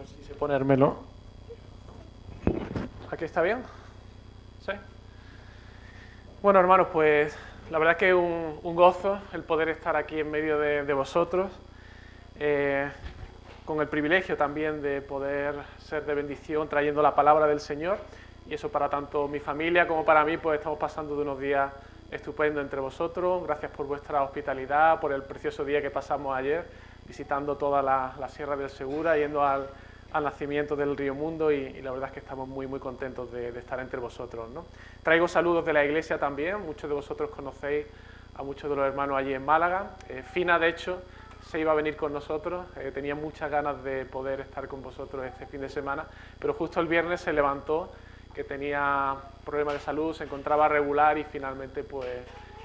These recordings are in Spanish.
No sé si ponérmelo. ¿Aquí está bien? ¿Sí? Bueno, hermanos, pues la verdad que es un gozo el poder estar aquí en medio de vosotros, con el privilegio también de poder ser de bendición trayendo la palabra del Señor, y eso para tanto mi familia como para mí, pues estamos pasando de unos días estupendos entre vosotros. Gracias por vuestra hospitalidad, por el precioso día que pasamos ayer, visitando toda la Sierra del Segura, yendo al nacimiento del Río Mundo, y la verdad es que estamos muy contentos de estar entre vosotros, ¿no? Traigo saludos de la iglesia también. Muchos de vosotros conocéis a muchos de los hermanos allí en Málaga. Fina, de hecho, se iba a venir con nosotros, tenía muchas ganas de poder estar con vosotros este fin de semana, pero justo el viernes se levantó, que tenía problemas de salud, se encontraba regular y finalmente pues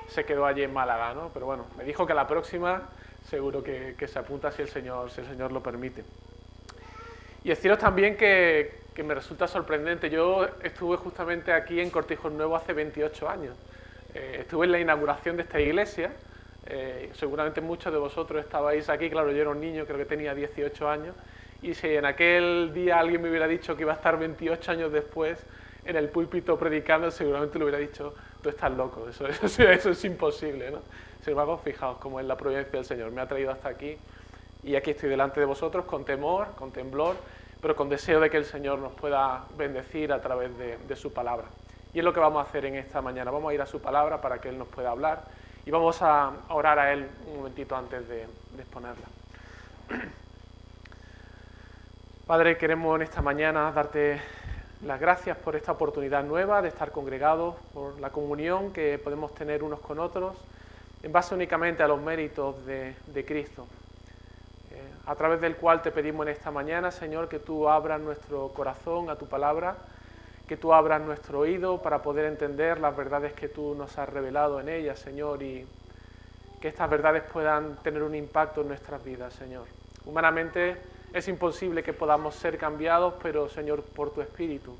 se quedó allí en Málaga, ¿no? Pero bueno, me dijo que la próxima seguro que se apunta si el Señor lo permite. Y deciros también que me resulta sorprendente. Yo estuve justamente aquí en Cortijos Nuevo hace 28 años. Estuve en la inauguración de esta iglesia. Seguramente muchos de vosotros estabais aquí. Claro, yo era un niño, creo que tenía 18 años. Y si en aquel día alguien me hubiera dicho que iba a estar 28 años después en el púlpito predicando, seguramente le hubiera dicho: tú estás loco, eso es imposible, ¿no? Sin embargo, fijaos cómo es la providencia del Señor. Me ha traído hasta aquí. Y aquí estoy delante de vosotros con temor, con temblor, pero con deseo de que el Señor nos pueda bendecir a través de su palabra. Y es lo que vamos a hacer en esta mañana. Vamos a ir a su palabra para que Él nos pueda hablar y vamos a orar a Él un momentito antes de exponerla. Padre, queremos en esta mañana darte las gracias por esta oportunidad nueva de estar congregados, por la comunión que podemos tener unos con otros, en base únicamente a los méritos de Cristo, a través del cual te pedimos en esta mañana, Señor, que tú abras nuestro corazón a tu palabra, que tú abras nuestro oído para poder entender las verdades que tú nos has revelado en ella, Señor, y que estas verdades puedan tener un impacto en nuestras vidas, Señor. Humanamente es imposible que podamos ser cambiados, pero, Señor, por tu Espíritu,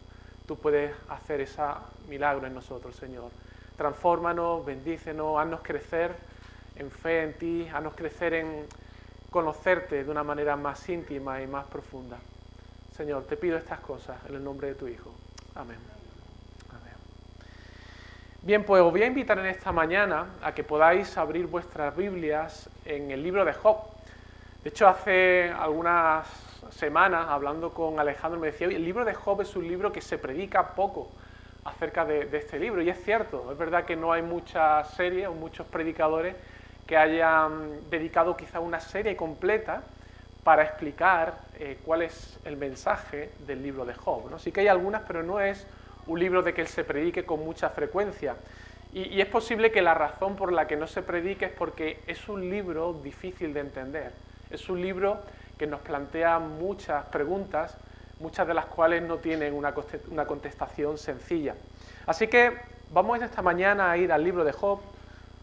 tú puedes hacer ese milagro en nosotros, Señor. Transfórmanos, bendícenos, haznos crecer en fe en ti, haznos crecer en conocerte de una manera más íntima y más profunda. Señor, te pido estas cosas en el nombre de tu Hijo. Amén. Amén. Bien, pues os voy a invitar en esta mañana a que podáis abrir vuestras Biblias en el libro de Job. De hecho, hace algunas semanas, hablando con Alejandro, me decía: el libro de Job es un libro que se predica poco acerca de este libro. Y es cierto, es verdad que no hay muchas series o muchos predicadores que hayan dedicado quizá una serie completa para explicar cuál es el mensaje del libro de Job, ¿no? Sí que hay algunas, pero no es un libro de que él se predique con mucha frecuencia. Y es posible que la razón por la que no se predique es porque es un libro difícil de entender. Es un libro que nos plantea muchas preguntas, muchas de las cuales no tienen una contestación sencilla. Así que vamos esta mañana a ir al libro de Job.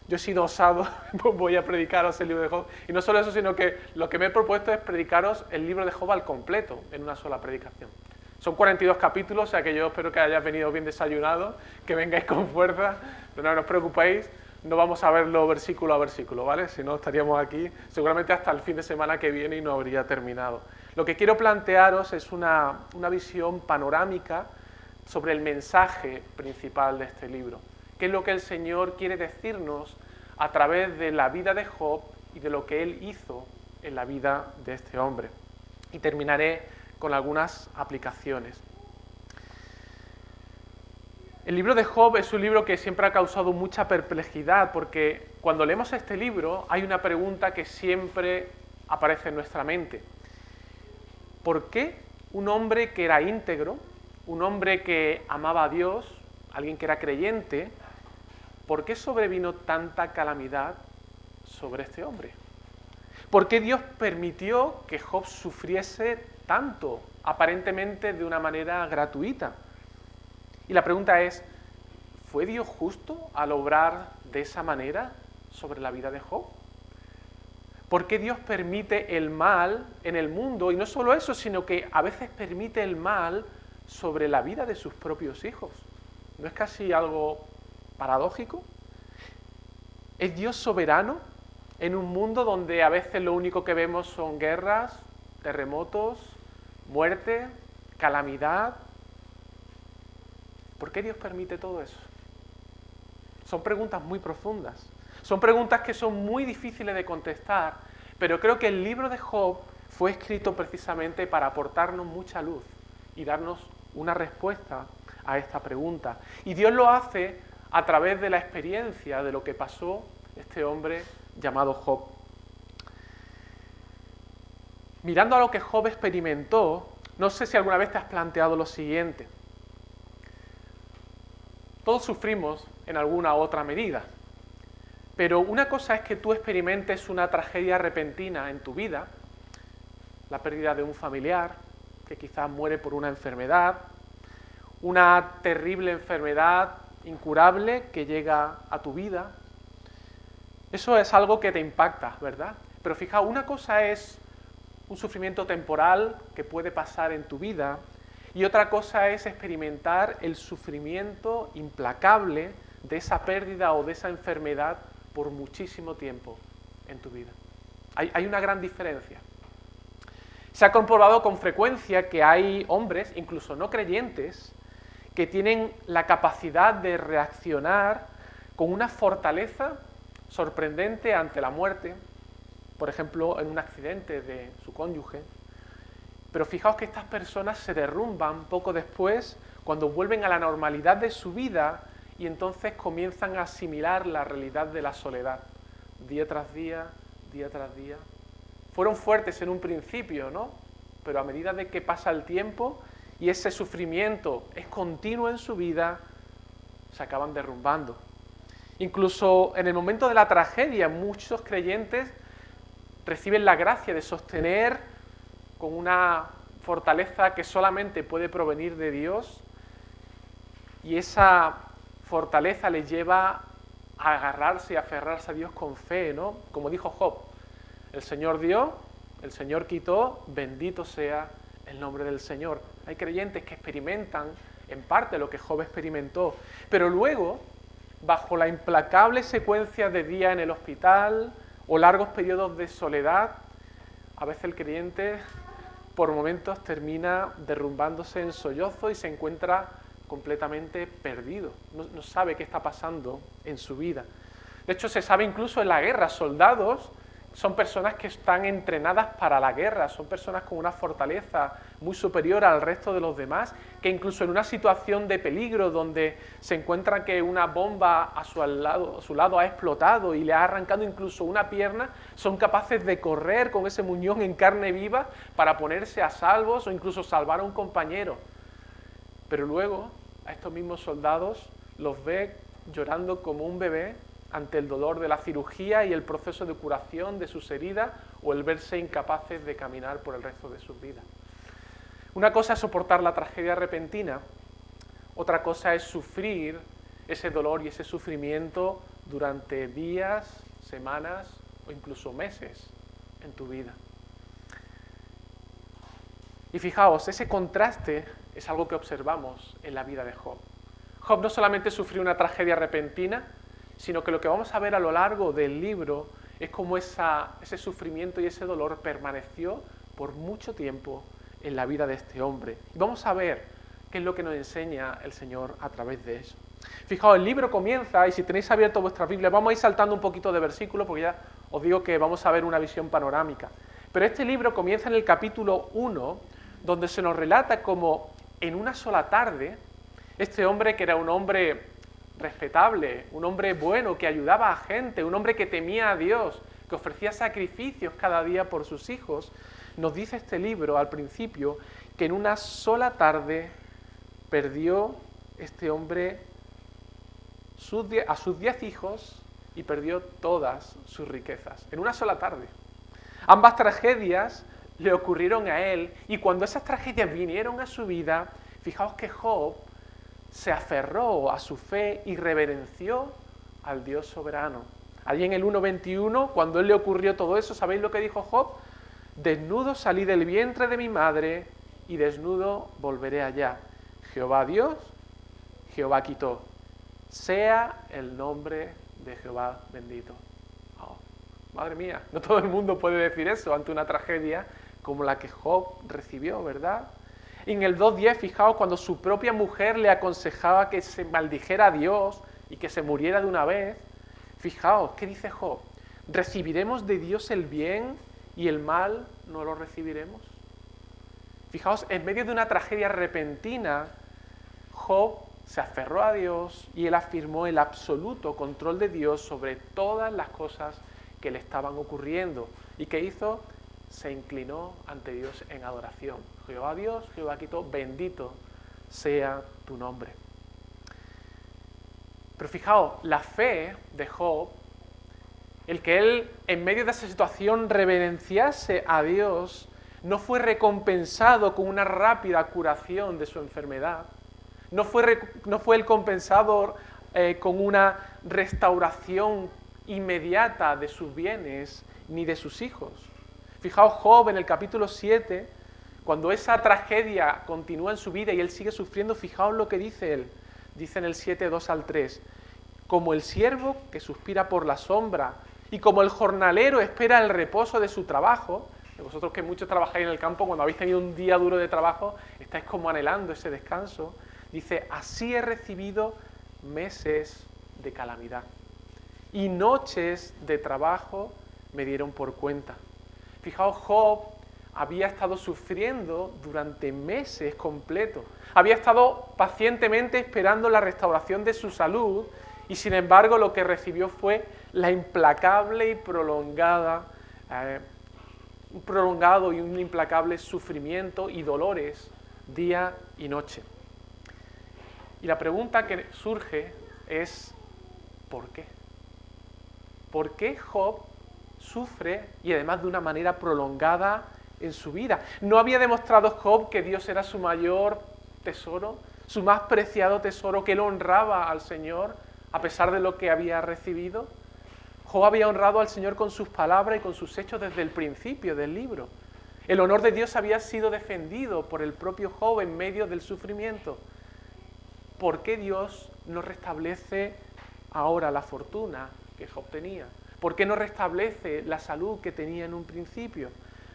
Yo he sido osado, pues voy a predicaros el libro de Job. Y no solo eso, sino que lo que me he propuesto es predicaros el libro de Job al completo, en una sola predicación. Son 42 capítulos, o sea que yo espero que hayáis venido bien desayunados, que vengáis con fuerza, pero no os preocupéis, no vamos a verlo versículo a versículo, ¿vale? Si no, estaríamos aquí seguramente hasta el fin de semana que viene y no habría terminado. Lo que quiero plantearos es una visión panorámica sobre el mensaje principal de este libro. ¿Qué es lo que el Señor quiere decirnos a través de la vida de Job y de lo que Él hizo en la vida de este hombre? Y terminaré con algunas aplicaciones. El libro de Job es un libro que siempre ha causado mucha perplejidad, porque cuando leemos este libro hay una pregunta que siempre aparece en nuestra mente. ¿Por qué un hombre que era íntegro, un hombre que amaba a Dios, alguien que era creyente, ¿por qué sobrevino tanta calamidad sobre este hombre? ¿Por qué Dios permitió que Job sufriese tanto, aparentemente de una manera gratuita? Y la pregunta es, ¿fue Dios justo al obrar de esa manera sobre la vida de Job? ¿Por qué Dios permite el mal en el mundo? Y no solo eso, sino que a veces permite el mal sobre la vida de sus propios hijos. ¿No es casi algo paradójico? ¿Es Dios soberano en un mundo donde a veces lo único que vemos son guerras, terremotos, muerte, calamidad. ¿Por qué Dios permite todo eso? Son preguntas muy profundas. Son preguntas que son muy difíciles de contestar, pero creo que el libro de Job fue escrito precisamente para aportarnos mucha luz y darnos una respuesta a esta pregunta. Y Dios lo hace a través de la experiencia de lo que pasó este hombre llamado Job. Mirando a lo que Job experimentó, no sé si alguna vez te has planteado lo siguiente. Todos sufrimos en alguna otra medida, pero una cosa es que tú experimentes una tragedia repentina en tu vida, la pérdida de un familiar, que quizás muere por una enfermedad, una terrible enfermedad incurable que llega a tu vida. Eso es algo que te impacta, ¿verdad? Pero fija, una cosa es un sufrimiento temporal que puede pasar en tu vida y otra cosa es experimentar el sufrimiento implacable de esa pérdida o de esa enfermedad por muchísimo tiempo en tu vida. Hay una gran diferencia. Se ha comprobado con frecuencia que hay hombres, incluso no creyentes, que tienen la capacidad de reaccionar con una fortaleza sorprendente ante la muerte, por ejemplo, en un accidente de su cónyuge. Pero fijaos que estas personas se derrumban poco después cuando vuelven a la normalidad de su vida y entonces comienzan a asimilar la realidad de la soledad, día tras día, día tras día. Fueron fuertes en un principio, ¿no? Pero a medida de que pasa el tiempo y ese sufrimiento es continuo en su vida, se acaban derrumbando. Incluso en el momento de la tragedia, muchos creyentes reciben la gracia de sostener con una fortaleza que solamente puede provenir de Dios, y esa fortaleza les lleva a agarrarse y aferrarse a Dios con fe, ¿no? Como dijo Job, el Señor dio, el Señor quitó, bendito sea el nombre del Señor. Hay creyentes que experimentan en parte lo que Job experimentó, pero luego, bajo la implacable secuencia de días en el hospital o largos periodos de soledad, a veces el creyente por momentos termina derrumbándose en sollozo y se encuentra completamente perdido. No sabe qué está pasando en su vida. De hecho, se sabe incluso en la guerra, soldados son personas que están entrenadas para la guerra, son personas con una fortaleza muy superior al resto de los demás, que incluso en una situación de peligro donde se encuentra que una bomba a su lado ha explotado y le ha arrancado incluso una pierna, son capaces de correr con ese muñón en carne viva para ponerse a salvo o incluso salvar a un compañero. Pero luego a estos mismos soldados los ve llorando como un bebé ante el dolor de la cirugía y el proceso de curación de sus heridas o el verse incapaces de caminar por el resto de sus vidas. Una cosa es soportar la tragedia repentina, otra cosa es sufrir ese dolor y ese sufrimiento durante días, semanas o incluso meses en tu vida. Y fijaos, ese contraste es algo que observamos en la vida de Job. Job no solamente sufrió una tragedia repentina, sino que lo que vamos a ver a lo largo del libro es cómo ese sufrimiento y ese dolor permaneció por mucho tiempo en la vida de este hombre. Y vamos a ver qué es lo que nos enseña el Señor a través de eso. Fijaos, el libro comienza, y si tenéis abierto vuestra Biblia, vamos a ir saltando un poquito de versículos, porque ya os digo que vamos a ver una visión panorámica. Pero este libro comienza en el capítulo 1, donde se nos relata cómo en una sola tarde, este hombre, que era un hombre respetable, un hombre bueno, que ayudaba a gente, un hombre que temía a Dios, que ofrecía sacrificios cada día por sus hijos, nos dice este libro al principio que en una sola tarde perdió este hombre a sus 10 hijos y perdió todas sus riquezas, en una sola tarde. Ambas tragedias le ocurrieron a él, y cuando esas tragedias vinieron a su vida, fijaos que Job se aferró a su fe y reverenció al Dios soberano. Allí en el 1:21, cuando él le ocurrió todo eso, ¿sabéis lo que dijo Job? Desnudo salí del vientre de mi madre y desnudo volveré allá. Jehová dio, Jehová quitó. Sea el nombre de Jehová bendito. Oh, madre mía, no todo el mundo puede decir eso ante una tragedia, como la que Job recibió, ¿verdad? Y en el 2:10, fijaos, cuando su propia mujer le aconsejaba que se maldijera a Dios y que se muriera de una vez, fijaos, ¿qué dice Job? ¿Recibiremos de Dios el bien y el mal no lo recibiremos? Fijaos, en medio de una tragedia repentina, Job se aferró a Dios y él afirmó el absoluto control de Dios sobre todas las cosas que le estaban ocurriendo. ¿Y qué hizo? Se inclinó ante Dios en adoración. Jehová Dios, Jehová quitó, bendito sea tu nombre. Pero fijaos, la fe de Job, el que él en medio de esa situación reverenciase a Dios, no fue recompensado con una rápida curación de su enfermedad, no fue el compensador con una restauración inmediata de sus bienes ni de sus hijos. Fijaos, Job en el capítulo 7, cuando esa tragedia continúa en su vida y él sigue sufriendo, fijaos lo que dice él. Dice en el 7, 2 al 3, como el siervo que suspira por la sombra y como el jornalero espera el reposo de su trabajo. Vosotros que muchos trabajáis en el campo, cuando habéis tenido un día duro de trabajo, estáis como anhelando ese descanso. Dice, así he recibido meses de calamidad y noches de trabajo me dieron por cuenta. Fijaos, Job había estado sufriendo durante meses completos. Había estado pacientemente esperando la restauración de su salud y sin embargo lo que recibió fue la implacable y prolongado y un implacable sufrimiento y dolores día y noche. Y la pregunta que surge es, ¿por qué? ¿Por qué Job sufre y además de una manera prolongada en su vida? ¿No había demostrado Job que Dios era su mayor tesoro, su más preciado tesoro, que él honraba al Señor a pesar de lo que había recibido? Job había honrado al Señor con sus palabras y con sus hechos desde el principio del libro. El honor de Dios había sido defendido por el propio Job en medio del sufrimiento. ¿Por qué Dios no restablece ahora la fortuna que Job tenía? ¿Por qué no restablece la salud que tenía en un principio?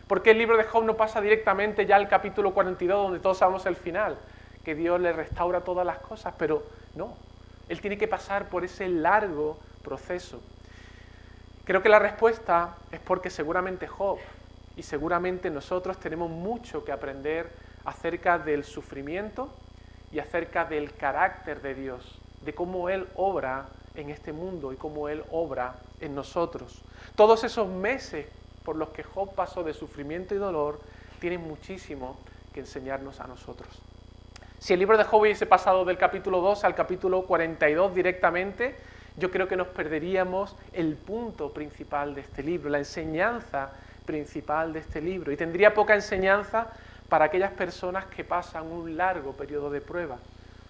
¿Por qué el libro de Job no pasa directamente ya al capítulo 42, donde todos sabemos el final? Que Dios le restaura todas las cosas, pero no. Él tiene que pasar por ese largo proceso. Creo que la respuesta es porque seguramente Job y seguramente nosotros tenemos mucho que aprender acerca del sufrimiento y acerca del carácter de Dios, de cómo Él obra en este mundo y cómo Él obra en nosotros. Todos esos meses por los que Job pasó de sufrimiento y dolor tienen muchísimo que enseñarnos a nosotros. Si el libro de Job hubiese pasado del capítulo 2 al capítulo 42 directamente, yo creo que nos perderíamos el punto principal de este libro, la enseñanza principal de este libro, y tendría poca enseñanza para aquellas personas que pasan un largo periodo de prueba,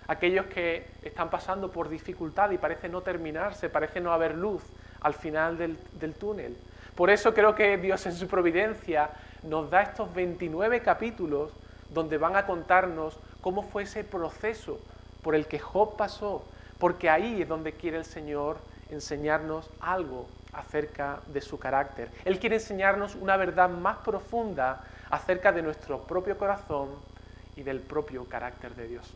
aquellos que están pasando por dificultad y parece no terminarse, parece no haber luz al final del túnel. Por eso creo que Dios en su providencia nos da estos 29 capítulos donde van a contarnos cómo fue ese proceso por el que Job pasó, porque ahí es donde quiere el Señor enseñarnos algo acerca de su carácter. Él quiere enseñarnos una verdad más profunda acerca de nuestro propio corazón y del propio carácter de Dios.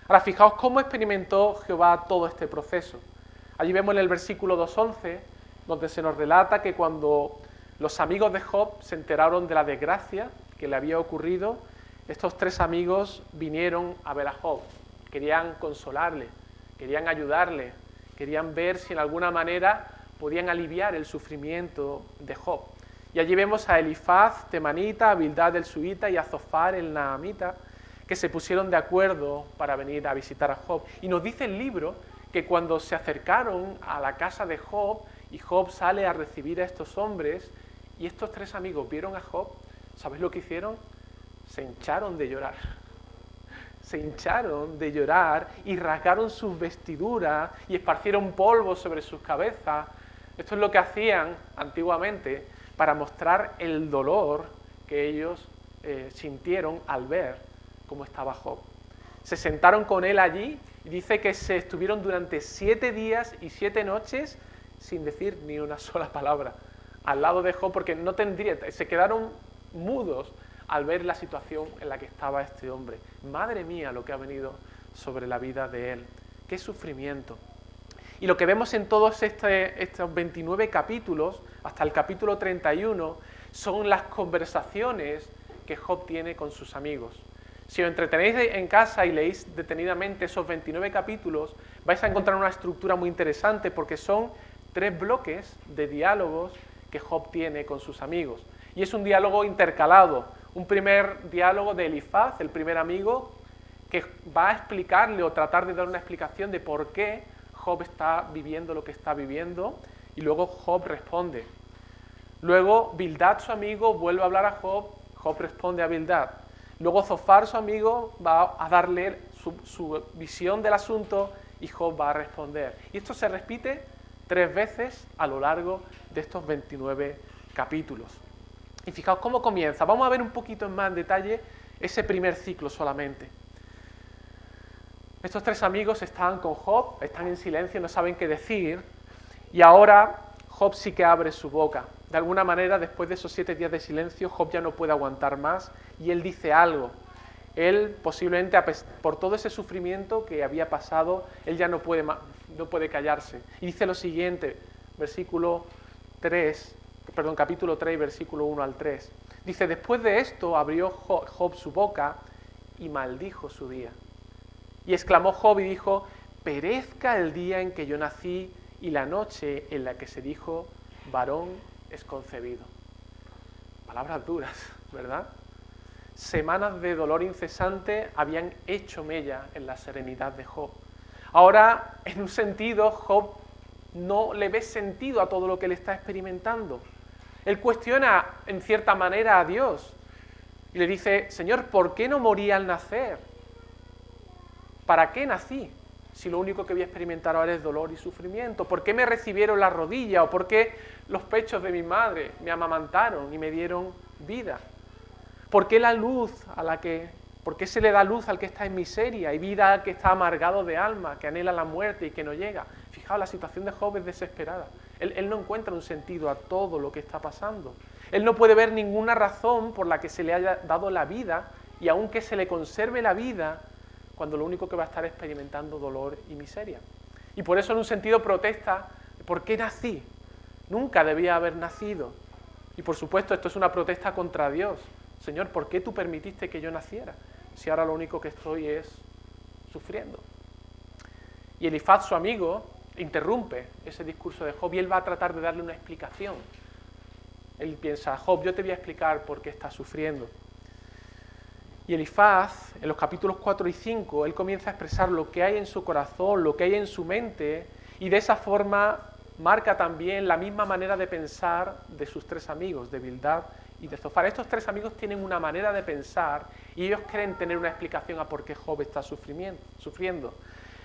Ahora, fijaos cómo experimentó Jehová todo este proceso. Allí vemos en el versículo 2:11, donde se nos relata que cuando los amigos de Job se enteraron de la desgracia que le había ocurrido, estos tres amigos vinieron a ver a Job. Querían consolarle, querían ayudarle, querían ver si en alguna manera podían aliviar el sufrimiento de Job. Y allí vemos a Elifaz temanita, a Bildad el suita y a Zofar el naamita, que se pusieron de acuerdo para venir a visitar a Job. Y nos dice el libro que cuando se acercaron a la casa de Job y Job sale a recibir a estos hombres y estos tres amigos vieron a Job, ¿sabéis lo que hicieron? Se hincharon de llorar. Se hincharon de llorar y rasgaron sus vestiduras y esparcieron polvo sobre sus cabezas. Esto es lo que hacían antiguamente para mostrar el dolor que ellos sintieron al ver cómo estaba Job. Se sentaron con él allí y dice que se estuvieron durante 7 días y 7 noches sin decir ni una sola palabra al lado de Job, porque no tendría, se quedaron mudos al ver la situación en la que estaba este hombre. Madre mía, lo que ha venido sobre la vida de él. ¡Qué sufrimiento! Y lo que vemos en todos estos 29 capítulos, hasta el capítulo 31, son las conversaciones que Job tiene con sus amigos. Si os entretenéis en casa y leéis detenidamente esos 29 capítulos, vais a encontrar una estructura muy interesante porque son 3 bloques de diálogos que Job tiene con sus amigos. Y es un diálogo intercalado. Un primer diálogo de Elifaz, el primer amigo, que va a explicarle o tratar de dar una explicación de por qué Job está viviendo lo que está viviendo, y luego Job responde. Luego Bildad, su amigo, vuelve a hablar a Job, Job responde a Bildad. Luego Zofar, su amigo, va a darle su visión del asunto y Job va a responder. Y esto se repite 3 veces a lo largo de estos 29 capítulos. Y fijaos cómo comienza. Vamos a ver un poquito más en detalle ese primer ciclo solamente. Estos 3 amigos están con Job, están en silencio, no saben qué decir, y ahora Job sí que abre su boca. De alguna manera, después de esos 7 días de silencio, Job ya no puede aguantar más y él dice algo. Él posiblemente, por todo ese sufrimiento que había pasado, él ya no puede callarse. Y dice lo siguiente, capítulo 3, versículo 1 al 3. Dice, después de esto abrió Job su boca y maldijo su día. Y exclamó Job y dijo, perezca el día en que yo nací y la noche en la que se dijo, varón es concebido. Palabras duras, ¿verdad? Semanas de dolor incesante habían hecho mella en la serenidad de Job. Ahora, en un sentido, Job no le ve sentido a todo lo que él está experimentando. Él cuestiona, en cierta manera, a Dios y le dice, Señor, ¿por qué no morí al nacer? ¿Para qué nací? Si lo único que voy a experimentar ahora es dolor y sufrimiento. ¿Por qué me recibieron la rodilla? ¿O por qué los pechos de mi madre me amamantaron y me dieron vida? ¿Por qué por qué se le da luz al que está en miseria y vida al que está amargado de alma, que anhela la muerte y que no llega? Fijaos, la situación de Job es desesperada. Él no encuentra un sentido a todo lo que está pasando. Él no puede ver ninguna razón por la que se le haya dado la vida y aunque se le conserve la vida, cuando lo único que va a estar experimentando dolor y miseria. Y por eso en un sentido protesta, ¿por qué nací? Nunca debía haber nacido. Y por supuesto esto es una protesta contra Dios. Señor, ¿por qué tú permitiste que yo naciera? Si ahora lo único que estoy es sufriendo. Y Elifaz, su amigo, interrumpe ese discurso de Job y él va a tratar de darle una explicación. Él piensa, Job, yo te voy a explicar por qué estás sufriendo. Y Elifaz, en los capítulos 4 y 5, él comienza a expresar lo que hay en su corazón, lo que hay en su mente, y de esa forma marca también la misma manera de pensar de sus 3 amigos, de Bildad y de Zofar. Estos 3 amigos tienen una manera de pensar y ellos creen tener una explicación a por qué Job está sufriendo.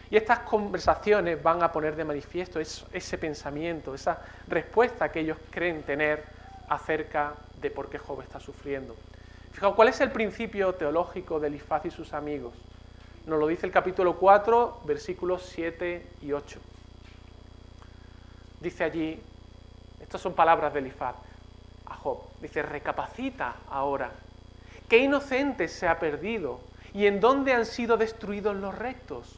Y estas conversaciones van a poner de manifiesto ese pensamiento, esa respuesta que ellos creen tener acerca de por qué Job está sufriendo. Fijaos, ¿cuál es el principio teológico de Elifaz y sus amigos? Nos lo dice el capítulo 4, versículos 7 y 8. Dice allí, estas son palabras de Elifaz a Job, dice, recapacita ahora, ¿qué inocente se ha perdido? ¿Y en dónde han sido destruidos los rectos?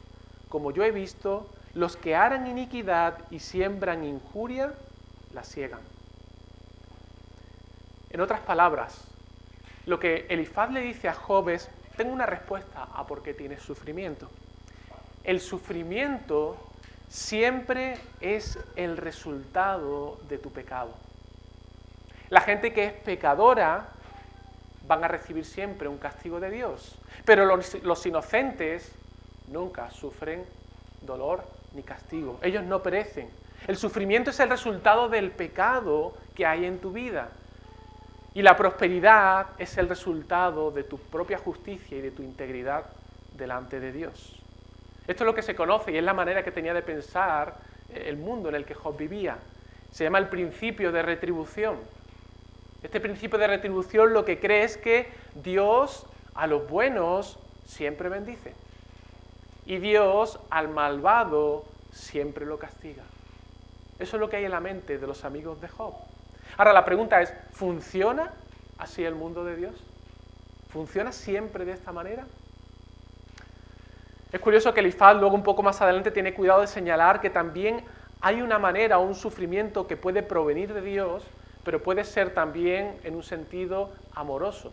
Como yo he visto, los que harán iniquidad y siembran injuria, la siegan. En otras palabras, lo que Elifaz le dice a Job es, tengo una respuesta a por qué tienes sufrimiento. El sufrimiento siempre es el resultado de tu pecado. La gente que es pecadora van a recibir siempre un castigo de Dios, pero los inocentes nunca sufren dolor ni castigo. Ellos no perecen. El sufrimiento es el resultado del pecado que hay en tu vida. Y la prosperidad es el resultado de tu propia justicia y de tu integridad delante de Dios. Esto es lo que se conoce y es la manera que tenía de pensar el mundo en el que Job vivía. Se llama el principio de retribución. Este principio de retribución lo que cree es que Dios a los buenos siempre bendice y Dios al malvado siempre lo castiga. Eso es lo que hay en la mente de los amigos de Job. Ahora la pregunta es, ¿funciona así el mundo de Dios? ¿Funciona siempre de esta manera? Es curioso que Elifaz luego un poco más adelante tiene cuidado de señalar que también hay una manera o un sufrimiento que puede provenir de Dios, pero puede ser también en un sentido amoroso.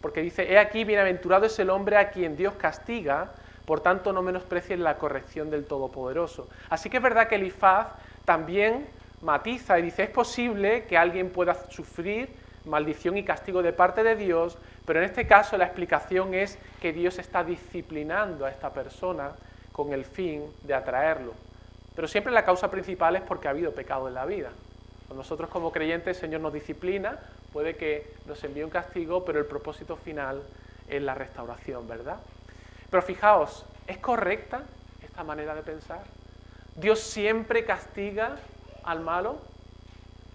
Porque dice, he aquí, bienaventurado es el hombre a quien Dios castiga, por tanto no menosprecien la corrección del Todopoderoso. Así que es verdad que Elifaz también matiza y dice, es posible que alguien pueda sufrir maldición y castigo de parte de Dios, pero en este caso la explicación es que Dios está disciplinando a esta persona con el fin de atraerlo. Pero siempre la causa principal es porque ha habido pecado en la vida. Nosotros como creyentes el Señor nos disciplina, puede que nos envíe un castigo, pero el propósito final es la restauración, ¿verdad? Pero fijaos, ¿es correcta esta manera de pensar? ¿Dios siempre castiga al malo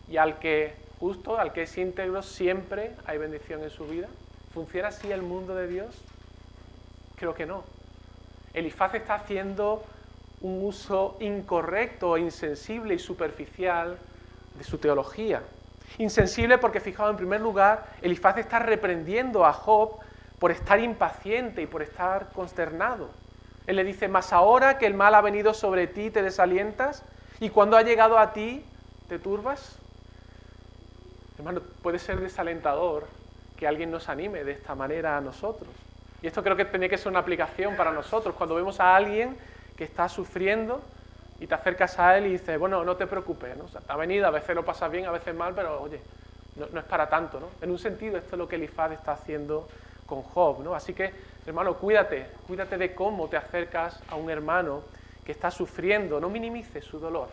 y al que justo, al que es íntegro, siempre hay bendición en su vida? ¿Funciona así el mundo de Dios? Creo que no. Elifaz está haciendo un uso incorrecto, insensible y superficial de su teología. Insensible porque, fijaos, en primer lugar, Elifaz está reprendiendo a Job por estar impaciente y por estar consternado. Él le dice, mas ahora que el mal ha venido sobre ti, te desalientas, y cuando ha llegado a ti, te turbas. Hermano, puede ser desalentador que alguien nos anime de esta manera a nosotros. Y esto creo que tenía que ser una aplicación para nosotros. Cuando vemos a alguien que está sufriendo y te acercas a él y dices, bueno, no te preocupes, ¿no? O sea, te ha venido, a veces lo pasas bien, a veces mal, pero oye, no es para tanto, ¿no? En un sentido, esto es lo que Elifaz está haciendo con Job, ¿no? Así que, hermano, cuídate de cómo te acercas a un hermano que está sufriendo, no minimices su dolor.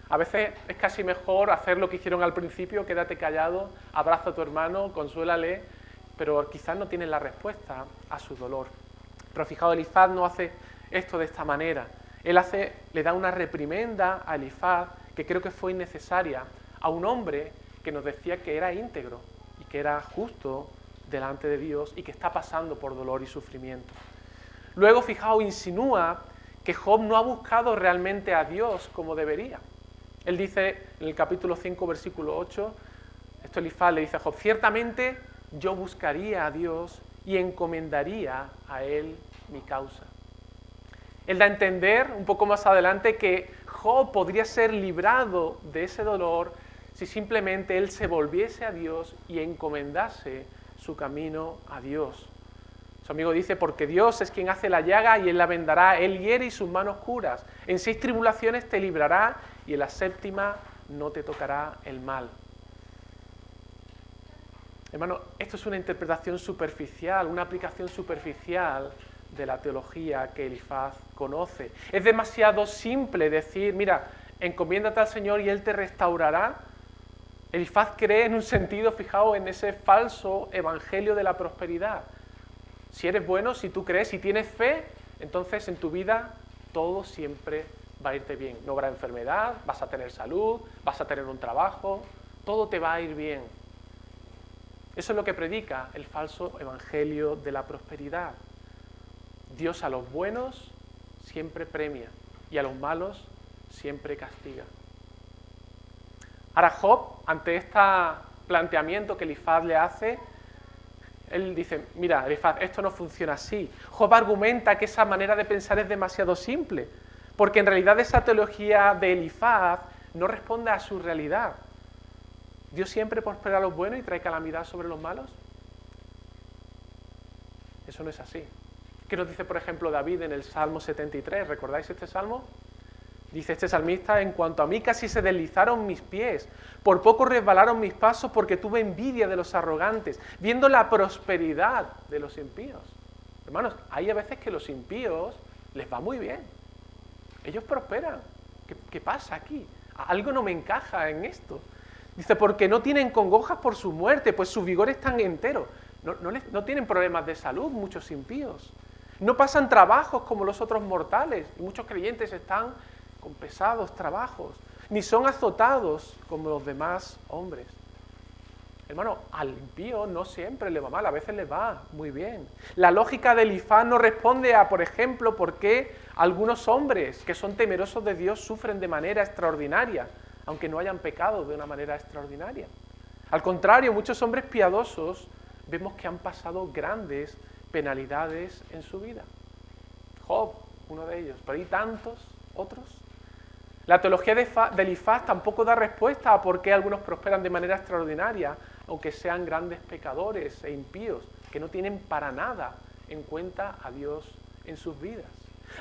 A veces es casi mejor hacer lo que hicieron al principio, quédate callado, abraza a tu hermano, consuélale, pero quizás no tienes la respuesta a su dolor. Pero fijaos, Elifaz no hace esto de esta manera. Él le da una reprimenda a Elifaz que creo que fue innecesaria a un hombre que nos decía que era íntegro y que era justo delante de Dios y que está pasando por dolor y sufrimiento. Luego, fijaos, insinúa que Job no ha buscado realmente a Dios como debería. Él dice en el capítulo 5, versículo 8, esto Elifaz le dice a Job, ciertamente yo buscaría a Dios y encomendaría a Él mi causa. Él da a entender un poco más adelante que Job podría ser librado de ese dolor si simplemente él se volviese a Dios y encomendase su camino a Dios. Su amigo dice, porque Dios es quien hace la llaga y Él la vendará, Él hiere y sus manos curas. En 6 tribulaciones te librará y en la 7ª no te tocará el mal. Hermano, esto es una interpretación superficial, una aplicación superficial de la teología que Elifaz conoce. Es demasiado simple decir, mira, encomiéndate al Señor y Él te restaurará. Elifaz cree en un sentido, fijaos, en ese falso evangelio de la prosperidad. Si eres bueno, si tú crees, si tienes fe, entonces en tu vida todo siempre va a irte bien. No habrá enfermedad, vas a tener salud, vas a tener un trabajo, todo te va a ir bien. Eso es lo que predica el falso evangelio de la prosperidad. Dios a los buenos siempre premia y a los malos siempre castiga. Ahora Job, ante este planteamiento que Elifaz le hace, él dice, mira, Elifaz, esto no funciona así. Job argumenta que esa manera de pensar es demasiado simple, porque en realidad esa teología de Elifaz no responde a su realidad. ¿Dios siempre prospera a los buenos y trae calamidad sobre los malos? Eso no es así. ¿Qué nos dice, por ejemplo, David en el Salmo 73? ¿Recordáis este salmo? Dice este salmista, en cuanto a mí casi se deslizaron mis pies, por poco resbalaron mis pasos porque tuve envidia de los arrogantes, viendo la prosperidad de los impíos. Hermanos, hay a veces que los impíos les va muy bien. Ellos prosperan. ¿Qué pasa aquí? Algo no me encaja en esto. Dice, porque no tienen congojas por su muerte, pues su vigor es tan entero. No tienen problemas de salud muchos impíos. No pasan trabajos como los otros mortales. Y muchos creyentes están con pesados trabajos. Ni son azotados como los demás hombres. Hermano, al impío no siempre le va mal, a veces le va muy bien. La lógica de Elifaz no responde a, por ejemplo, por qué algunos hombres que son temerosos de Dios sufren de manera extraordinaria, aunque no hayan pecado de una manera extraordinaria. Al contrario, muchos hombres piadosos vemos que han pasado grandes penalidades en su vida. Job, uno de ellos, pero hay tantos otros. La teología de Elifaz tampoco da respuesta a por qué algunos prosperan de manera extraordinaria, aunque sean grandes pecadores e impíos, que no tienen para nada en cuenta a Dios en sus vidas.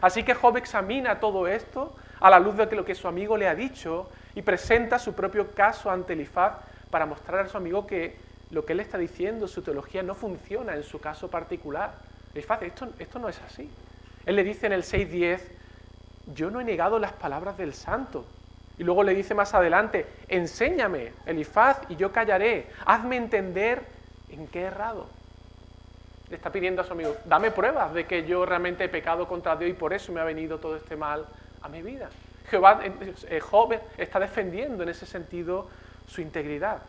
Así que Job examina todo esto a la luz de lo que su amigo le ha dicho y presenta su propio caso ante Elifaz para mostrar a su amigo que lo que él está diciendo, su teología, no funciona en su caso particular. Elifaz, esto no es así. Él le dice en el 6:10, yo no he negado las palabras del santo. Y luego le dice más adelante, enséñame, Elifaz, y yo callaré. Hazme entender en qué he errado. Le está pidiendo a su amigo, dame pruebas de que yo realmente he pecado contra Dios y por eso me ha venido todo este mal a mi vida. Job está defendiendo en ese sentido su integridad.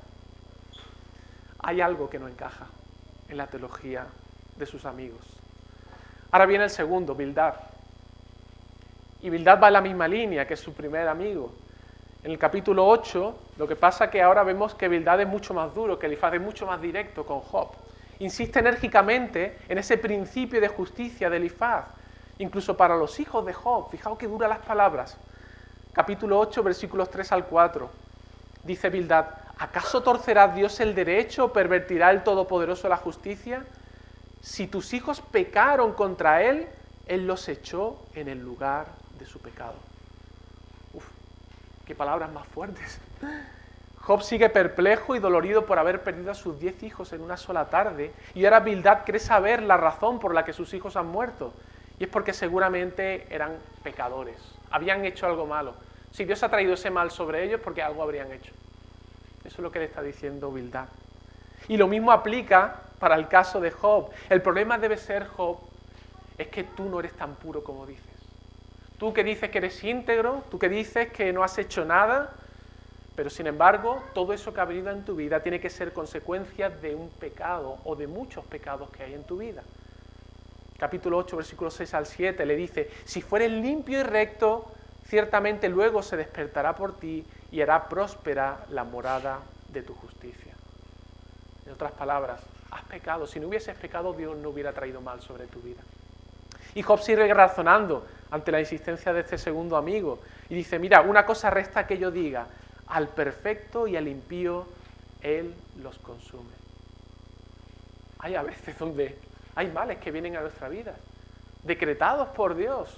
Hay algo que no encaja en la teología de sus amigos. Ahora viene el segundo, Bildad. Y Bildad va en la misma línea que su primer amigo. En el capítulo 8, lo que pasa es que ahora vemos que Bildad es mucho más duro, que Elifaz es mucho más directo con Job. Insiste enérgicamente en ese principio de justicia de Elifaz, incluso para los hijos de Job. Fijaos qué duras las palabras. Capítulo 8, versículos 3 al 4. Dice Bildad, ¿acaso torcerá Dios el derecho o pervertirá el Todopoderoso la justicia? Si tus hijos pecaron contra Él, Él los echó en el lugar de su pecado. Uf, qué palabras más fuertes. Job sigue perplejo y dolorido por haber perdido a sus 10 hijos en una sola tarde, y ahora Bildad cree saber la razón por la que sus hijos han muerto, y es porque seguramente eran pecadores, habían hecho algo malo. Si Dios ha traído ese mal sobre ellos, porque algo habrían hecho. Eso es lo que le está diciendo Bildad. Y lo mismo aplica para el caso de Job. El problema debe ser, Job, es que tú no eres tan puro como dices. Tú que dices que eres íntegro, tú que dices que no has hecho nada, pero sin embargo, todo eso que ha venido en tu vida tiene que ser consecuencia de un pecado o de muchos pecados que hay en tu vida. Capítulo 8, versículos 6 al 7 le dice, si fueres limpio y recto, ciertamente luego se despertará por ti y hará próspera la morada de tu justicia. En otras palabras, has pecado. Si no hubieses pecado, Dios no hubiera traído mal sobre tu vida. Y Job sigue razonando ante la insistencia de este segundo amigo y dice, mira, una cosa resta que yo diga, al perfecto y al impío Él los consume. Hay a veces donde hay males que vienen a nuestra vida, decretados por Dios,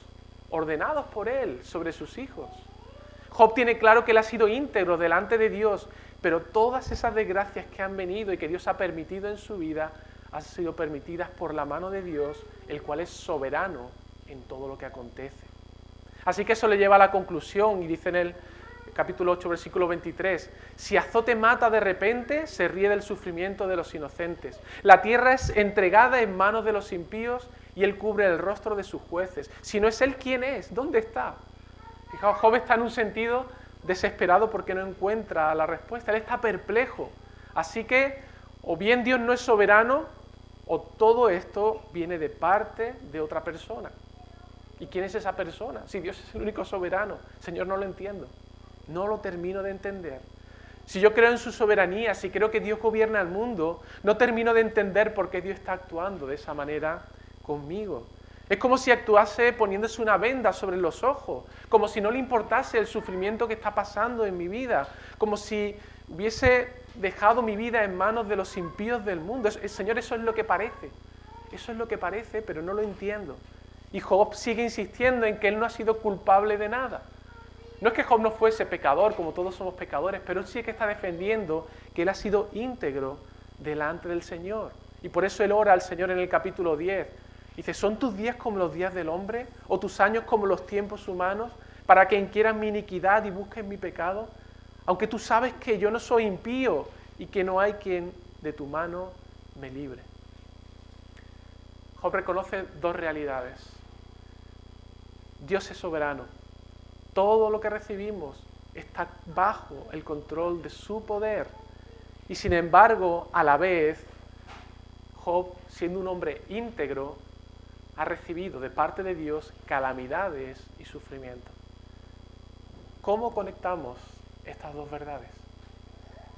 ordenados por Él sobre sus hijos. Job tiene claro que Él ha sido íntegro delante de Dios, pero todas esas desgracias que han venido y que Dios ha permitido en su vida han sido permitidas por la mano de Dios, el cual es soberano en todo lo que acontece. Así que eso le lleva a la conclusión y dice en el capítulo 8, versículo 23, si azote mata de repente, se ríe del sufrimiento de los inocentes. La tierra es entregada en manos de los impíos y Él cubre el rostro de sus jueces. Si no es Él, ¿quién es? ¿Dónde está? Fijaos, Job está en un sentido desesperado porque no encuentra la respuesta. Él está perplejo. Así que, o bien Dios no es soberano, o todo esto viene de parte de otra persona. ¿Y quién es esa persona? Si Dios es el único soberano, Señor, no lo entiendo. No lo termino de entender. Si yo creo en su soberanía, si creo que Dios gobierna el mundo, no termino de entender por qué Dios está actuando de esa manera conmigo. Es como si actuase poniéndose una venda sobre los ojos, como si no le importase el sufrimiento que está pasando en mi vida, como si hubiese dejado mi vida en manos de los impíos del mundo. Señor, eso es lo que parece, pero no lo entiendo. Y Job sigue insistiendo en que él no ha sido culpable de nada. No es que Job no fuese pecador, como todos somos pecadores, pero él sí que está defendiendo que él ha sido íntegro delante del Señor. Y por eso él ora al Señor en el capítulo 10. Dice, ¿son tus días como los días del hombre? ¿O tus años como los tiempos humanos? Para quien quiera mi iniquidad y busquen mi pecado. Aunque tú sabes que yo no soy impío y que no hay quien de tu mano me libre. Job reconoce dos realidades. Dios es soberano. Todo lo que recibimos está bajo el control de su poder. Y sin embargo, a la vez, Job, siendo un hombre íntegro, ha recibido de parte de Dios calamidades y sufrimiento. ¿Cómo conectamos estas dos verdades?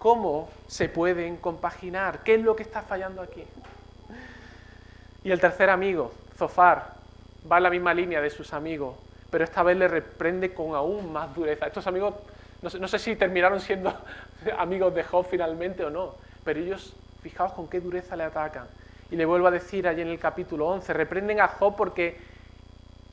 ¿Cómo se pueden compaginar? ¿Qué es lo que está fallando aquí? Y el tercer amigo, Zofar, va en la misma línea de sus amigos, pero esta vez le reprende con aún más dureza. Estos amigos, no sé si terminaron siendo amigos de Job finalmente o no, pero ellos, fijaos con qué dureza le atacan. Y le vuelvo a decir allí en el capítulo 11, reprenden a Job porque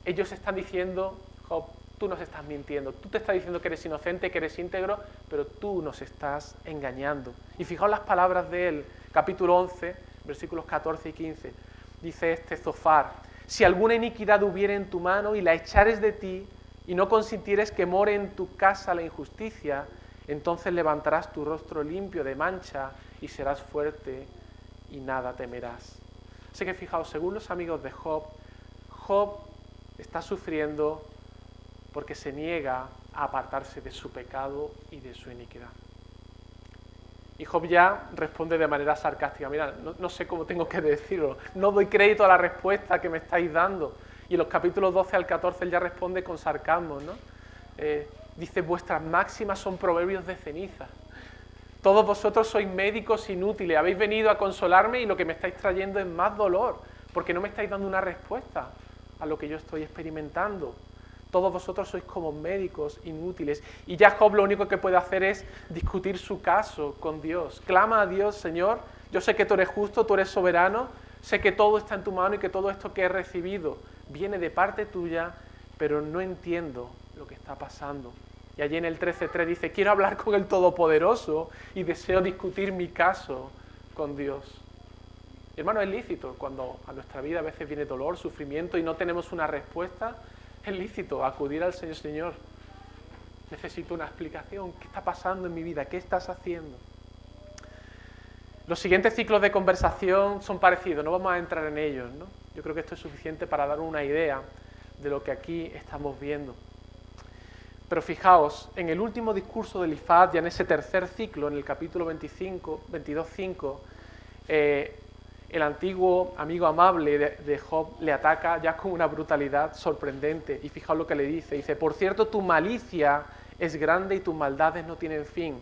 ellos están diciendo, Job, tú nos estás mintiendo, tú te estás diciendo que eres inocente, que eres íntegro, pero tú nos estás engañando. Y fijaos las palabras de él, capítulo 11, versículos 14 y 15. Dice este Zofar, si alguna iniquidad hubiere en tu mano y la echares de ti, y no consintieres que more en tu casa la injusticia, entonces levantarás tu rostro limpio de mancha y serás fuerte y nada temerás. Así que fijaos, según los amigos de Job, Job está sufriendo porque se niega a apartarse de su pecado y de su iniquidad. Y Job ya responde de manera sarcástica, mira, no sé cómo tengo que decirlo, no doy crédito a la respuesta que me estáis dando. Y en los capítulos 12 al 14 él ya responde con sarcasmo, ¿no? Dice, vuestras máximas son proverbios de ceniza. Todos vosotros sois médicos inútiles, habéis venido a consolarme y lo que me estáis trayendo es más dolor, porque no me estáis dando una respuesta a lo que yo estoy experimentando. Todos vosotros sois como médicos inútiles. Y ya Job lo único que puede hacer es discutir su caso con Dios. Clama a Dios, Señor, yo sé que tú eres justo, tú eres soberano, sé que todo está en tu mano y que todo esto que he recibido viene de parte tuya, pero no entiendo lo que está pasando. Y allí en el 13:3 dice, quiero hablar con el Todopoderoso y deseo discutir mi caso con Dios. Hermano, es lícito cuando a nuestra vida a veces viene dolor, sufrimiento y no tenemos una respuesta. Es lícito acudir al Señor, Señor, necesito una explicación, ¿qué está pasando en mi vida? ¿Qué estás haciendo? Los siguientes ciclos de conversación son parecidos, no vamos a entrar en ellos, ¿no? Yo creo que esto es suficiente para dar una idea de lo que aquí estamos viendo. Pero fijaos, en el último discurso de Elifaz, ya en ese tercer ciclo, en el capítulo 22:5, el antiguo amigo amable de Job le ataca ya con una brutalidad sorprendente. Y fijaos lo que le dice. Dice, por cierto, tu malicia es grande y tus maldades no tienen fin,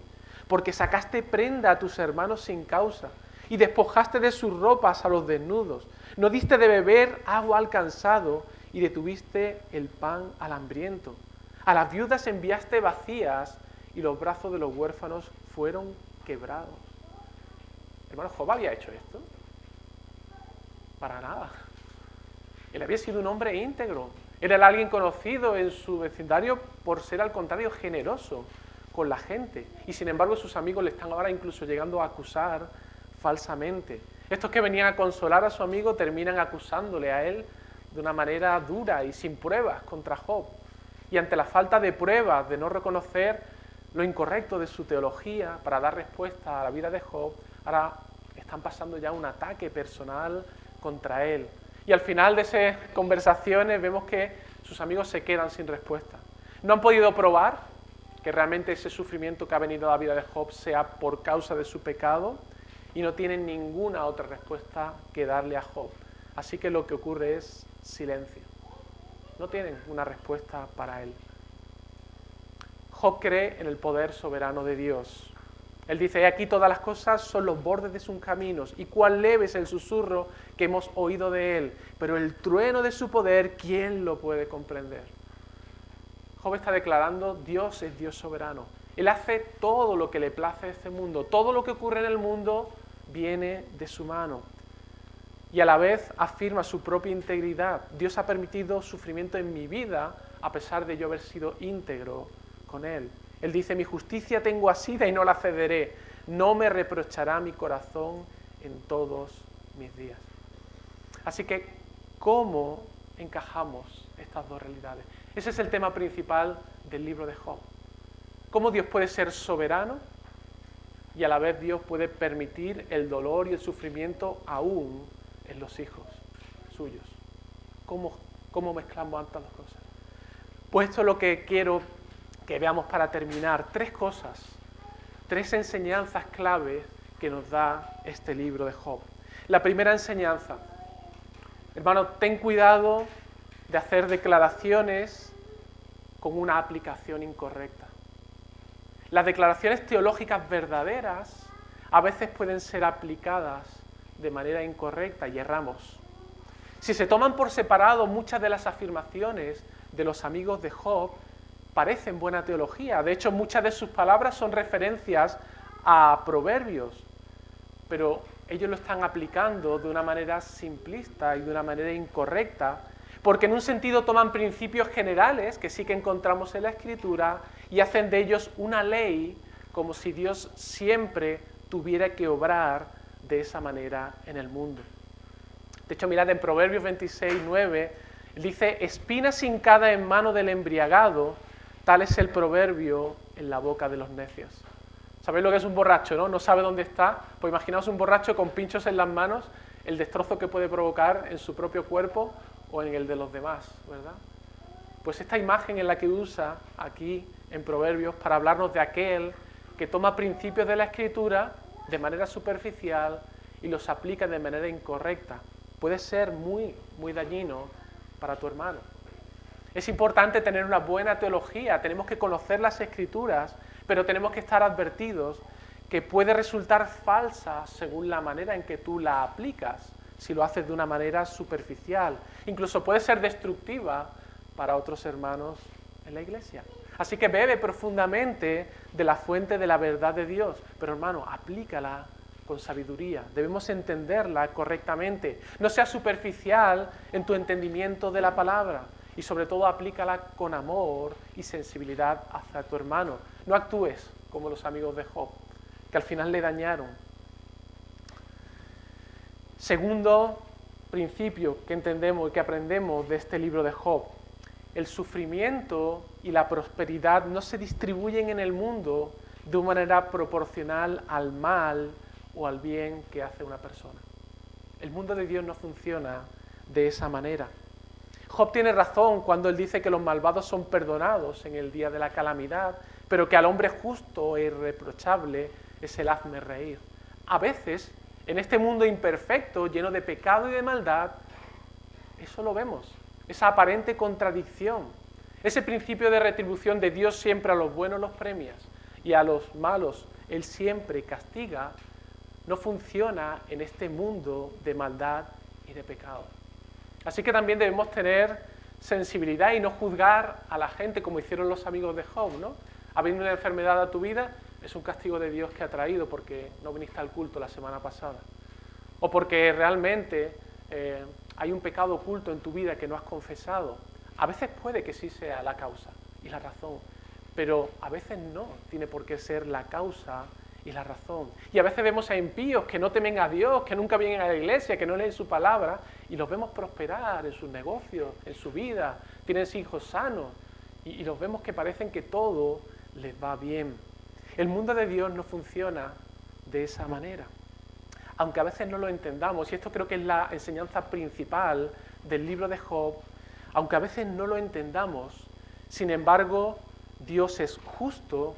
porque sacaste prenda a tus hermanos sin causa y despojaste de sus ropas a los desnudos. No diste de beber agua al cansado y detuviste el pan al hambriento. A las viudas enviaste vacías y los brazos de los huérfanos fueron quebrados. Hermano, ¿Job había hecho esto? Para nada. Él había sido un hombre íntegro. Era alguien conocido en su vecindario por ser, al contrario, generoso con la gente. Y sin embargo, sus amigos le están ahora incluso llegando a acusar falsamente. Estos que venían a consolar a su amigo terminan acusándole a él de una manera dura y sin pruebas contra Job. Y ante la falta de pruebas, de no reconocer lo incorrecto de su teología para dar respuesta a la vida de Job, ahora están pasando ya un ataque personal contra él. Y al final de esas conversaciones vemos que sus amigos se quedan sin respuesta. No han podido probar que realmente ese sufrimiento que ha venido a la vida de Job sea por causa de su pecado y no tienen ninguna otra respuesta que darle a Job. Así que lo que ocurre es silencio. No tienen una respuesta para él. Job cree en el poder soberano de Dios. Él dice, aquí todas las cosas son los bordes de sus caminos, y cuán leve es el susurro que hemos oído de él, pero el trueno de su poder, ¿quién lo puede comprender? Job está declarando, Dios es Dios soberano. Él hace todo lo que le place a este mundo, todo lo que ocurre en el mundo viene de su mano. Y a la vez afirma su propia integridad. Dios ha permitido sufrimiento en mi vida, a pesar de yo haber sido íntegro con él. Él dice, mi justicia tengo asida y no la cederé. No me reprochará mi corazón en todos mis días. Así que, ¿cómo encajamos estas dos realidades? Ese es el tema principal del libro de Job. ¿Cómo Dios puede ser soberano y a la vez Dios puede permitir el dolor y el sufrimiento aún en los hijos suyos? ¿Cómo mezclamos estas dos cosas? Pues esto es lo que quiero que veamos para terminar. Tres cosas, tres enseñanzas claves que nos da este libro de Job. La primera enseñanza, hermano, ten cuidado de hacer declaraciones con una aplicación incorrecta. Las declaraciones teológicas verdaderas a veces pueden ser aplicadas de manera incorrecta y erramos. Si se toman por separado, muchas de las afirmaciones de los amigos de Job parecen buena teología. De hecho, muchas de sus palabras son referencias a proverbios, pero ellos lo están aplicando de una manera simplista y de una manera incorrecta, porque en un sentido toman principios generales que sí que encontramos en la Escritura y hacen de ellos una ley, como si Dios siempre tuviera que obrar de esa manera en el mundo. De hecho, mirad, en Proverbios 26:9 dice: espinas hincadas en mano del embriagado, tal es el proverbio en la boca de los necios. ¿Sabéis lo que es un borracho, no? No sabe dónde está. Pues imaginaos un borracho con pinchos en las manos, el destrozo que puede provocar en su propio cuerpo o en el de los demás, ¿verdad? Pues esta imagen es la que usa aquí en Proverbios para hablarnos de aquel que toma principios de la Escritura de manera superficial y los aplica de manera incorrecta. Puede ser muy, muy dañino para tu hermano. Es importante tener una buena teología, tenemos que conocer las Escrituras, pero tenemos que estar advertidos que puede resultar falsa según la manera en que tú la aplicas, si lo haces de una manera superficial. Incluso puede ser destructiva para otros hermanos en la iglesia. Así que bebe profundamente de la fuente de la verdad de Dios, pero hermano, aplícala con sabiduría. Debemos entenderla correctamente. No seas superficial en tu entendimiento de la palabra y sobre todo aplícala con amor y sensibilidad hacia tu hermano. No actúes como los amigos de Job, que al final le dañaron. Segundo principio que entendemos y que aprendemos de este libro de Job: el sufrimiento y la prosperidad no se distribuyen en el mundo de una manera proporcional al mal o al bien que hace una persona. El mundo de Dios no funciona de esa manera. Job tiene razón cuando él dice que los malvados son perdonados en el día de la calamidad, pero que al hombre justo e irreprochable es el hazme reír. A veces, en este mundo imperfecto, lleno de pecado y de maldad, eso lo vemos, esa aparente contradicción, ese principio de retribución de Dios siempre a los buenos los premia y a los malos Él siempre castiga, no funciona en este mundo de maldad y de pecado. Así que también debemos tener sensibilidad y no juzgar a la gente como hicieron los amigos de Job, ¿no? Ha venido una enfermedad a tu vida, es un castigo de Dios que ha traído porque no viniste al culto la semana pasada. O porque realmente hay un pecado oculto en tu vida que no has confesado. A veces puede que sí sea la causa y la razón, pero a veces no tiene por qué ser la causa y la razón. Y a veces vemos a impíos que no temen a Dios, que nunca vienen a la iglesia, que no leen su palabra, y los vemos prosperar en sus negocios, en su vida, tienen hijos sanos, y los vemos que parecen que todo les va bien. El mundo de Dios no funciona de esa manera, aunque a veces no lo entendamos, y esto creo que es la enseñanza principal del libro de Job. Aunque a veces no lo entendamos, sin embargo, Dios es justo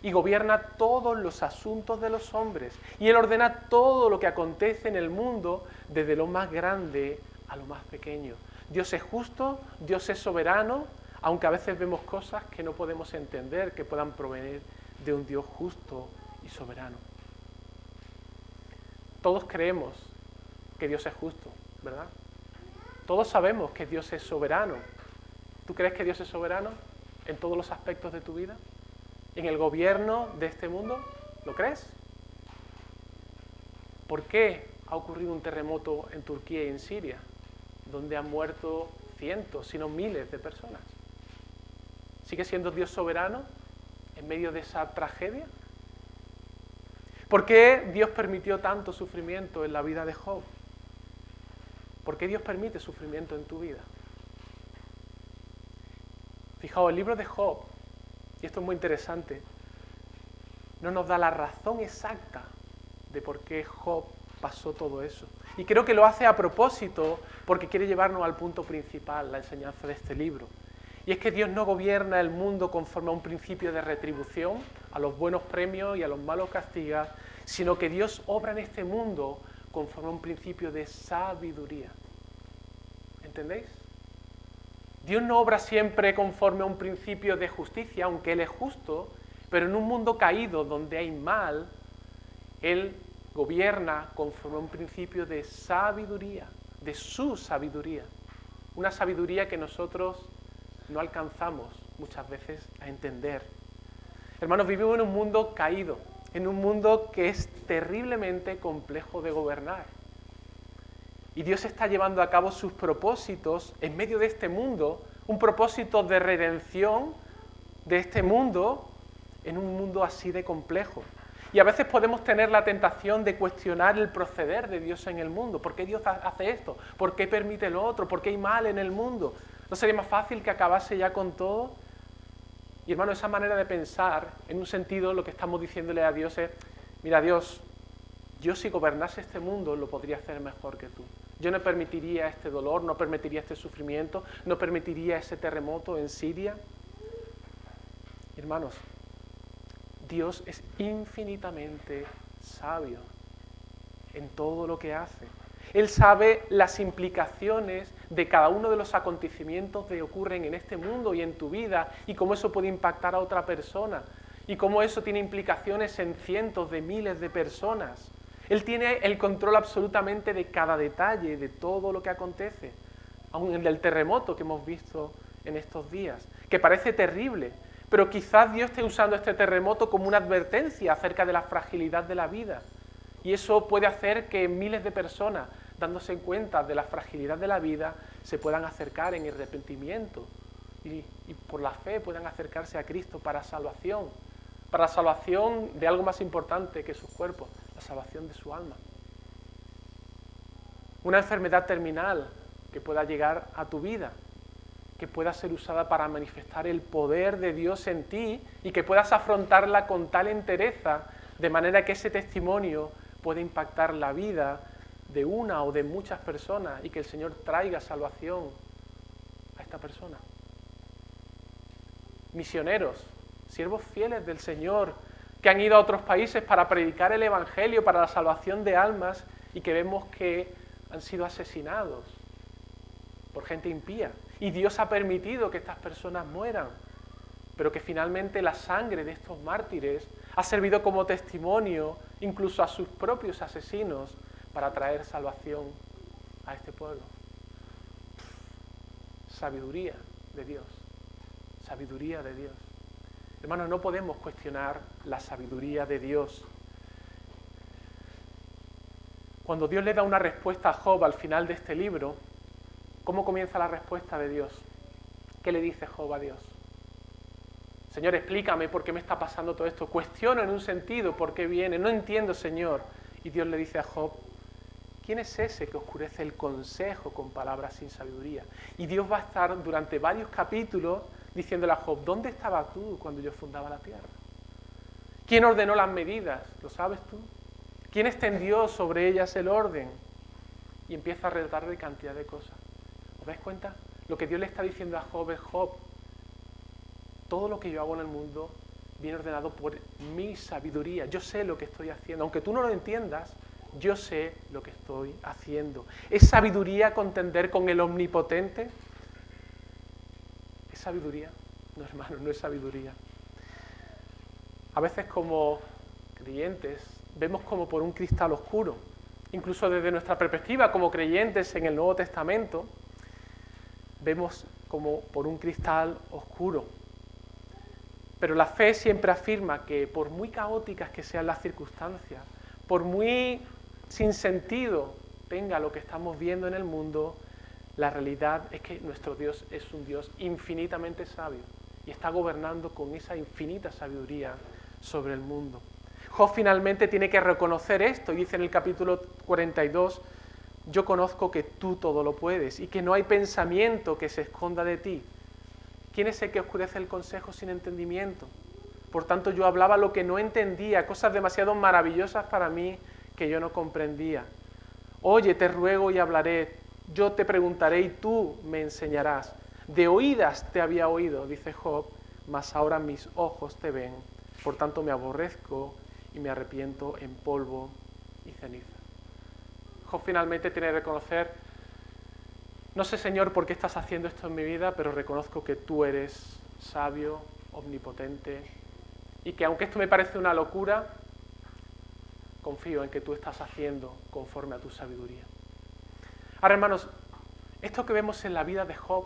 y gobierna todos los asuntos de los hombres, y Él ordena todo lo que acontece en el mundo, desde lo más grande a lo más pequeño. Dios es justo, Dios es soberano, aunque a veces vemos cosas que no podemos entender que puedan provenir de un Dios justo y soberano. Todos creemos que Dios es justo, ¿verdad? Todos sabemos que Dios es soberano. ¿Tú crees que Dios es soberano en todos los aspectos de tu vida? ¿En el gobierno de este mundo? ¿Lo crees? ¿Por qué ha ocurrido un terremoto en Turquía y en Siria, donde han muerto cientos, si no miles de personas? ¿Sigue siendo Dios soberano en medio de esa tragedia? ¿Por qué Dios permitió tanto sufrimiento en la vida de Job? ¿Por qué Dios permite sufrimiento en tu vida? Fijaos, el libro de Job, y esto es muy interesante, no nos da la razón exacta de por qué Job pasó todo eso. Y creo que lo hace a propósito porque quiere llevarnos al punto principal, la enseñanza de este libro. Y es que Dios no gobierna el mundo conforme a un principio de retribución, a los buenos premios y a los malos castiga, sino que Dios obra en este mundo conforme a un principio de sabiduría. ¿Entendéis? Dios no obra siempre conforme a un principio de justicia, aunque Él es justo, Pero en un mundo caído donde hay mal, Él gobierna conforme a un principio de sabiduría, de su sabiduría. Una sabiduría que nosotros no alcanzamos muchas veces a entender. Hermanos, vivimos en un mundo caído, en un mundo que es terriblemente complejo de gobernar. Y Dios está llevando a cabo sus propósitos en medio de este mundo, un propósito de redención de este mundo en un mundo así de complejo. Y a veces podemos tener la tentación de cuestionar el proceder de Dios en el mundo. ¿Por qué Dios hace esto? ¿Por qué permite lo otro? ¿Por qué hay mal en el mundo? ¿No sería más fácil que acabase ya con todo? Y hermano, esa manera de pensar, en un sentido, lo que estamos diciéndole a Dios es, mira Dios, yo si gobernase este mundo lo podría hacer mejor que tú. Yo no permitiría este dolor, no permitiría este sufrimiento, no permitiría ese terremoto en Siria. Hermanos, Dios es infinitamente sabio en todo lo que hace. Él sabe las implicaciones de cada uno de los acontecimientos que ocurren en este mundo y en tu vida y cómo eso puede impactar a otra persona y cómo eso tiene implicaciones en cientos de miles de personas. Él tiene el control absolutamente de cada detalle, de todo lo que acontece, aun el del terremoto que hemos visto en estos días, que parece terrible, pero quizás Dios esté usando este terremoto como una advertencia acerca de la fragilidad de la vida. Y eso puede hacer que miles de personas, dándose cuenta de la fragilidad de la vida, se puedan acercar en arrepentimiento y por la fe puedan acercarse a Cristo para salvación de algo más importante que sus cuerpos, la salvación de su alma. Una enfermedad terminal que pueda llegar a tu vida, que pueda ser usada para manifestar el poder de Dios en ti y que puedas afrontarla con tal entereza, de manera que ese testimonio puede impactar la vida de una o de muchas personas y que el Señor traiga salvación a esta persona. Misioneros, siervos fieles del Señor, que han ido a otros países para predicar el Evangelio, para la salvación de almas y que vemos que han sido asesinados por gente impía. Y Dios ha permitido que estas personas mueran, pero que finalmente la sangre de estos mártires ha servido como testimonio incluso a sus propios asesinos para traer salvación a este pueblo. Sabiduría de Dios, sabiduría de Dios. Hermanos, no podemos cuestionar la sabiduría de Dios. Cuando Dios le da una respuesta a Job al final de este libro, ¿cómo comienza la respuesta de Dios? ¿Qué le dice Job a Dios? Señor, explícame por qué me está pasando todo esto. Cuestiono en un sentido por qué viene. No entiendo, Señor. Y Dios le dice a Job, ¿quién es ese que oscurece el consejo con palabras sin sabiduría? Y Dios va a estar durante varios capítulos diciéndole a Job, ¿dónde estabas tú cuando yo fundaba la tierra? ¿Quién ordenó las medidas? ¿Lo sabes tú? ¿Quién extendió sobre ellas el orden? Y empieza a relatar de cantidad de cosas. ¿Os dais cuenta? Lo que Dios le está diciendo a Job es, Job, todo lo que yo hago en el mundo viene ordenado por mi sabiduría. Yo sé lo que estoy haciendo. Aunque tú no lo entiendas, yo sé lo que estoy haciendo. ¿Es sabiduría contender con el omnipotente? ¿Es sabiduría? No, hermano, no es sabiduría. A veces como creyentes vemos como por un cristal oscuro. Incluso desde nuestra perspectiva como creyentes en el Nuevo Testamento, vemos como por un cristal oscuro. Pero la fe siempre afirma que por muy caóticas que sean las circunstancias, por muy sin sentido tenga lo que estamos viendo en el mundo, la realidad es que nuestro Dios es un Dios infinitamente sabio y está gobernando con esa infinita sabiduría sobre el mundo. Job finalmente tiene que reconocer esto y dice en el capítulo 42, yo conozco que tú todo lo puedes y que no hay pensamiento que se esconda de ti. ¿Quién es el que oscurece el consejo sin entendimiento? Por tanto, yo hablaba lo que no entendía, cosas demasiado maravillosas para mí que yo no comprendía. Oye, te ruego y hablaré, yo te preguntaré y tú me enseñarás. De oídas te había oído, dice Job, mas ahora mis ojos te ven. Por tanto, me aborrezco y me arrepiento en polvo y ceniza. Job finalmente tiene que reconocer, no sé, Señor, por qué estás haciendo esto en mi vida, pero reconozco que tú eres sabio, omnipotente y que aunque esto me parece una locura, confío en que tú estás haciendo conforme a tu sabiduría. Ahora, hermanos, esto que vemos en la vida de Job,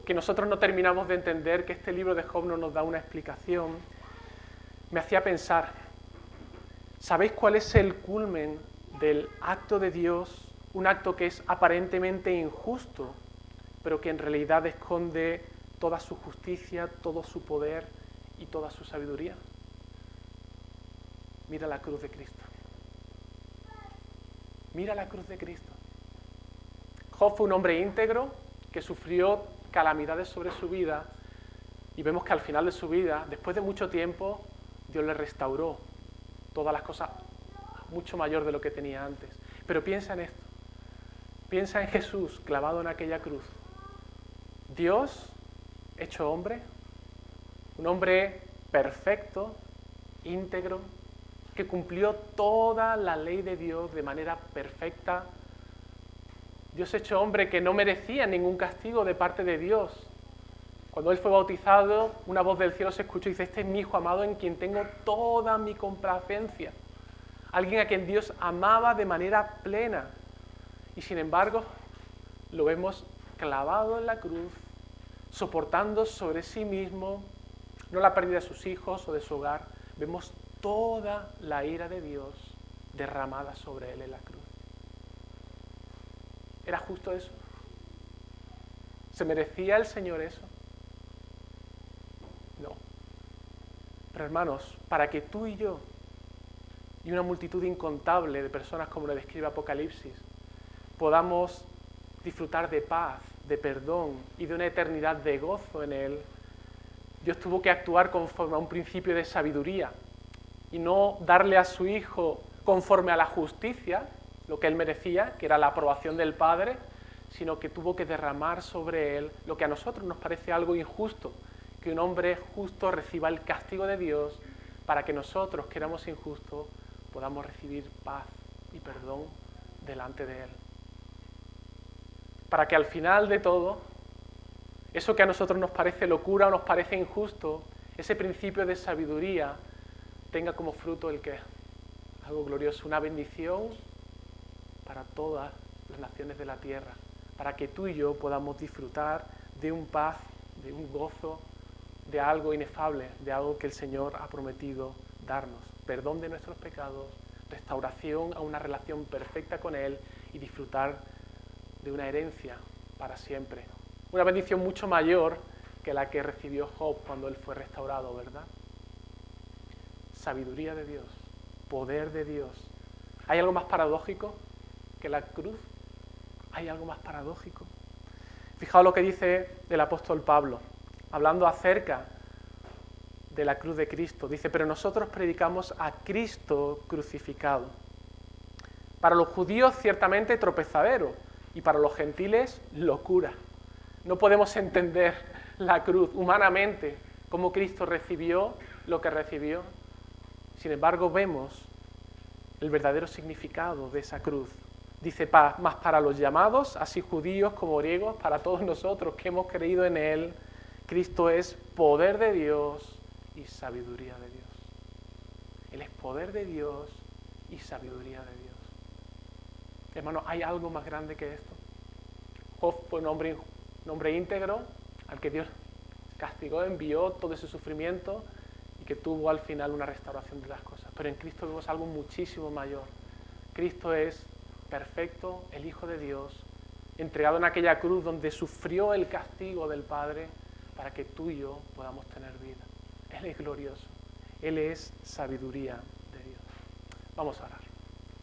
que nosotros no terminamos de entender, que este libro de Job no nos da una explicación, me hacía pensar, ¿sabéis cuál es el culmen del acto de Dios? Un acto que es aparentemente injusto, pero que en realidad esconde toda su justicia, todo su poder y toda su sabiduría. Mira la cruz de Cristo. Mira la cruz de Cristo. Job fue un hombre íntegro que sufrió calamidades sobre su vida y vemos que al final de su vida, después de mucho tiempo, Dios le restauró todas las cosas mucho mayor de lo que tenía antes. Pero piensa en esto. Piensa en Jesús clavado en aquella cruz. Dios hecho hombre, un hombre perfecto, íntegro, que cumplió toda la ley de Dios de manera perfecta. Dios hecho hombre que no merecía ningún castigo de parte de Dios. Cuando Él fue bautizado, una voz del cielo se escuchó y dice, este es mi Hijo amado en quien tengo toda mi complacencia. Alguien a quien Dios amaba de manera plena. Y sin embargo, lo vemos clavado en la cruz, soportando sobre sí mismo, no la pérdida de sus hijos o de su hogar. Vemos toda la ira de Dios derramada sobre Él en la cruz. ¿Era justo eso? ¿Se merecía el Señor eso? No. Pero hermanos, para que tú y yo, y una multitud incontable de personas como lo describe Apocalipsis, podamos disfrutar de paz, de perdón y de una eternidad de gozo en Él, Dios tuvo que actuar conforme a un principio de sabiduría y no darle a su Hijo conforme a la justicia, lo que Él merecía, que era la aprobación del Padre, sino que tuvo que derramar sobre Él lo que a nosotros nos parece algo injusto, que un hombre justo reciba el castigo de Dios para que nosotros, que éramos injustos, podamos recibir paz y perdón delante de Él. Para que al final de todo, eso que a nosotros nos parece locura o nos parece injusto, ese principio de sabiduría, tenga como fruto el que algo glorioso, una bendición para todas las naciones de la tierra, para que tú y yo podamos disfrutar de un paz, de un gozo, de algo inefable, de algo que el Señor ha prometido darnos. Perdón de nuestros pecados, restauración a una relación perfecta con Él y disfrutar de una herencia para siempre. Una bendición mucho mayor que la que recibió Job cuando él fue restaurado, ¿verdad? Sabiduría de Dios, poder de Dios. ¿Hay algo más paradójico que la cruz? ¿Hay algo más paradójico? Fijaos lo que dice el apóstol Pablo, hablando acerca de la cruz de Cristo. Dice, pero nosotros predicamos a Cristo crucificado. Para los judíos ciertamente tropezadero y para los gentiles locura. No podemos entender la cruz humanamente, cómo Cristo recibió lo que recibió. Sin embargo, vemos el verdadero significado de esa cruz. Dice, más para los llamados, así judíos como griegos, para todos nosotros que hemos creído en Él, Cristo es poder de Dios y sabiduría de Dios. Él es poder de Dios y sabiduría de Dios. Hermano, ¿hay algo más grande que esto? Job fue un hombre íntegro, al que Dios castigó, envió todo ese sufrimiento y que tuvo al final una restauración de las cosas. Pero en Cristo vemos algo muchísimo mayor. Cristo es perfecto, el Hijo de Dios, entregado en aquella cruz donde sufrió el castigo del Padre para que tú y yo podamos tener vida. Él es glorioso, Él es sabiduría de Dios. Vamos a orar.